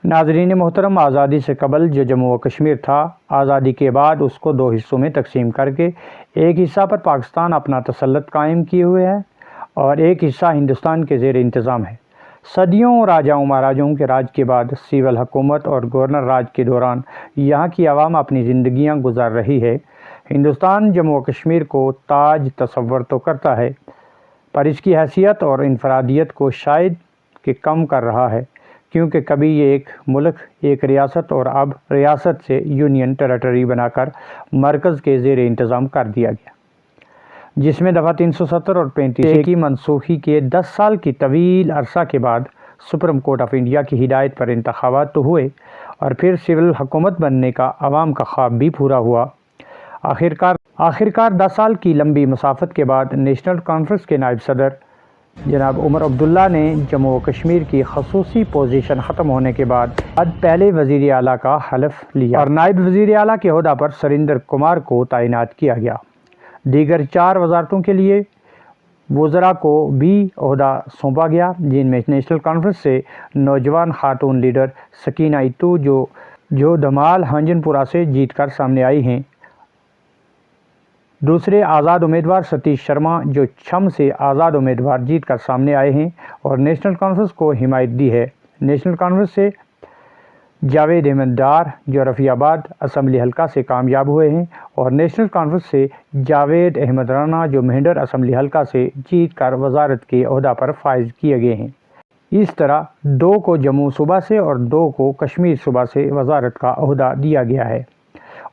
ناظرین محترم، آزادی سے قبل جو جموں و کشمیر تھا، آزادی کے بعد اس کو دو حصوں میں تقسیم کر کے ایک حصہ پر پاکستان اپنا تسلط قائم کیے ہوئے ہے اور ایک حصہ ہندوستان کے زیر انتظام ہے۔ صدیوں راجاؤں مہاراجاؤں کے راج کے بعد سول حکومت اور گورنر راج کے دوران یہاں کی عوام اپنی زندگیاں گزار رہی ہے۔ ہندوستان جموں و کشمیر کو تاج تصور تو کرتا ہے، پر اس کی حیثیت اور انفرادیت کو شاید کہ کم کر رہا ہے، کیونکہ کبھی یہ ایک ملک، ایک ریاست اور اب ریاست سے یونین ٹیریٹری بنا کر مرکز کے زیر انتظام کر دیا گیا، جس میں دفعہ 370 اور 35 کی منسوخی کے 10 سال کی طویل عرصہ کے بعد سپریم کورٹ آف انڈیا کی ہدایت پر انتخابات تو ہوئے اور پھر سول حکومت بننے کا عوام کا خواب بھی پورا ہوا۔ آخرکار 10 سال کی لمبی مسافت کے بعد نیشنل کانفرنس کے نائب صدر جناب عمر عبداللہ نے جموں و کشمیر کی خصوصی پوزیشن ختم ہونے کے بعد پہلے وزیر اعلیٰ کا حلف لیا اور نائب وزیر اعلیٰ کے عہدہ پر سریندر کمار کو تعینات کیا گیا۔ دیگر 4 وزارتوں کے لیے وزراء کو بھی عہدہ سونپا گیا، جن میں نیشنل کانفرنس سے نوجوان خاتون لیڈر سکینہ اتو جو دھمال ہنجن پورہ سے جیت کر سامنے آئی ہیں، دوسرے آزاد امیدوار ستیش شرما جو چھم سے آزاد امیدوار جیت کر سامنے آئے ہیں اور نیشنل کانفرنس کو حمایت دی ہے۔ نیشنل کانفرنس سے جاوید احمد ڈار جو رفیع آباد اسمبلی حلقہ سے کامیاب ہوئے ہیں اور نیشنل کانفرنس سے جاوید احمد رانا جو مہنڈر اسمبلی حلقہ سے جیت کر وزارت کے عہدہ پر فائز کیے گئے ہیں۔ اس طرح 2 کو جموں صوبہ سے اور 2 کو کشمیر صوبہ سے وزارت کا عہدہ دیا گیا ہے۔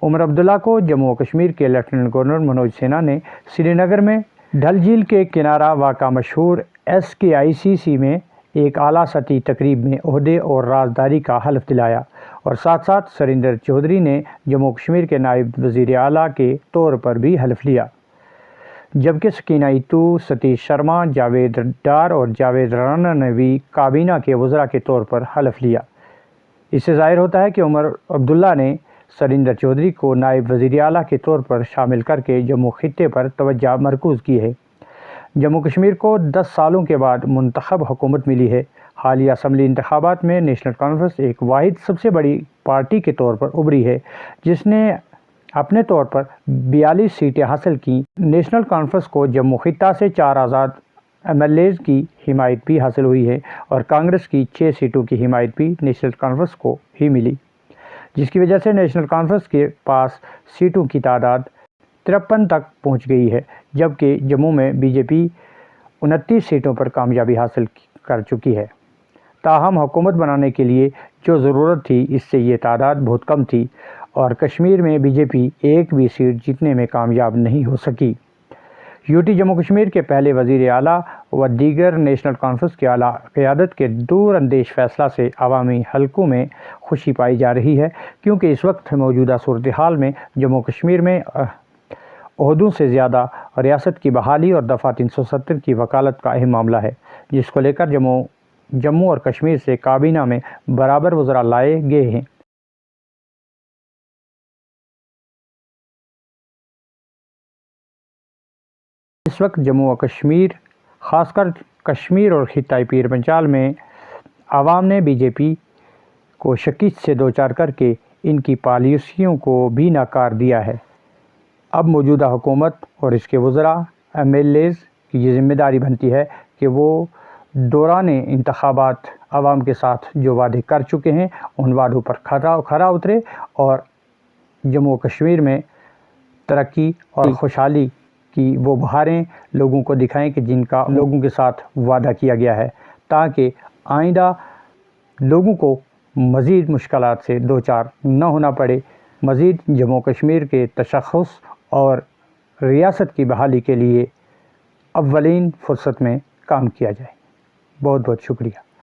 عمر عبداللہ کو جموں و کشمیر کے لیفٹیننٹ گورنر منوج سنہا نے سری نگر میں ڈل جھیل کے کنارہ واقع مشہور SKICC میں ایک اعلیٰ سطحی تقریب میں عہدے اور رازداری کا حلف دلایا اور ساتھ ساتھ سریندر چودھری نے جموں و کشمیر کے نائب وزیر اعلیٰ کے طور پر بھی حلف لیا، جبکہ سکینہ اتو، ستیش شرما، جاوید ڈار اور جاوید رانا نے بھی کابینہ کے وزراء کے طور پر حلف لیا۔ اس سے ظاہر ہوتا ہے کہ عمر عبداللہ نے سریندر چودھری کو نائب وزیر اعلیٰ کے طور پر شامل کر کے جموں خطے پر توجہ مرکوز کی ہے۔ جموں کشمیر کو 10 سالوں کے بعد منتخب حکومت ملی ہے۔ حالیہ اسمبلی انتخابات میں نیشنل کانفرنس ایک واحد سب سے بڑی پارٹی کے طور پر ابھری ہے، جس نے اپنے طور پر 42 سیٹیں حاصل کی۔ نیشنل کانفرنس کو جموں خطہ سے 4 آزاد MLAs کی حمایت بھی حاصل ہوئی ہے اور کانگریس کی 6 سیٹوں کی حمایت بھی نیشنل کانفرنس کو ہی ملی، جس کی وجہ سے نیشنل کانفرنس کے پاس سیٹوں کی تعداد 53 تک پہنچ گئی ہے، جبکہ جموں میں BJP 29 سیٹوں پر کامیابی حاصل کر چکی ہے۔ تاہم حکومت بنانے کے لیے جو ضرورت تھی اس سے یہ تعداد بہت کم تھی اور کشمیر میں BJP ایک بھی سیٹ جیتنے میں کامیاب نہیں ہو سکی۔ UT جموں کشمیر کے پہلے وزیر اعلیٰ و دیگر نیشنل کانفرنس کی اعلیٰ قیادت کے دور اندیش فیصلہ سے عوامی حلقوں میں خوشی پائی جا رہی ہے، کیونکہ اس وقت موجودہ صورتحال میں جموں کشمیر میں عہدوں سے زیادہ ریاست کی بحالی اور دفعہ 370 کی وکالت کا اہم معاملہ ہے، جس کو لے کر جموں اور کشمیر سے کابینہ میں برابر وزراء لائے گئے ہیں۔ اس وقت جموں و کشمیر، خاص کر کشمیر اور خطۂ پیر پنچال میں عوام نے BJP کو شکست سے دوچار کر کے ان کی پالیسیوں کو بھی ناکار دیا ہے۔ اب موجودہ حکومت اور اس کے وزراء MLAs کی یہ ذمہ داری بنتی ہے کہ وہ دوران انتخابات عوام کے ساتھ جو وعدے کر چکے ہیں ان وعدوں پر کھرا اترے اور جموں و کشمیر میں ترقی اور خوشحالی کی وہ بہاریں لوگوں کو دکھائیں کہ جن کا لوگوں کے ساتھ وعدہ کیا گیا ہے، تاکہ آئندہ لوگوں کو مزید مشکلات سے دوچار نہ ہونا پڑے، مزید جموں کشمیر کے تشخص اور ریاست کی بحالی کے لیے اولین فرصت میں کام کیا جائے۔ بہت بہت شکریہ۔